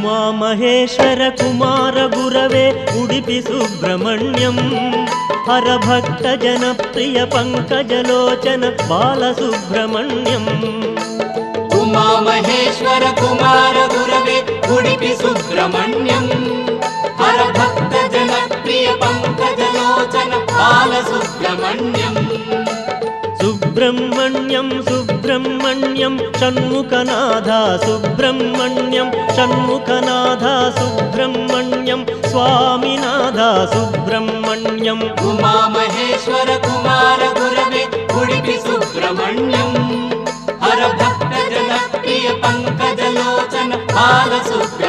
उमामहेश्वर कुमार गुरवे उडुपि सुब्रह्मण्यं हरभक्त जनप्रिय पंकजलोचन बालसुब्रह्मण्यम् उमामहेश्वर कुमार गुरवे उडुपि सुब्रह्मण्यं हरभक्त जनप्रिय पंकजलोचन बालसुब्रह्मण्यम् सुब्रह्मण्यं सुब्रह्मण्यं षण्मुखनाथा सुब्रह्मण्यं षण्मुखनाथा सुब्रह्मण्यं स्वामिनाथा सुब्रह्मण्यम् उमामहेश्वर कुमार गुरवे उडुपि सुब्रह्मण्यं हरभक्त जनप्रिय पंकजलोचन बालसुब्रह्मण्यम्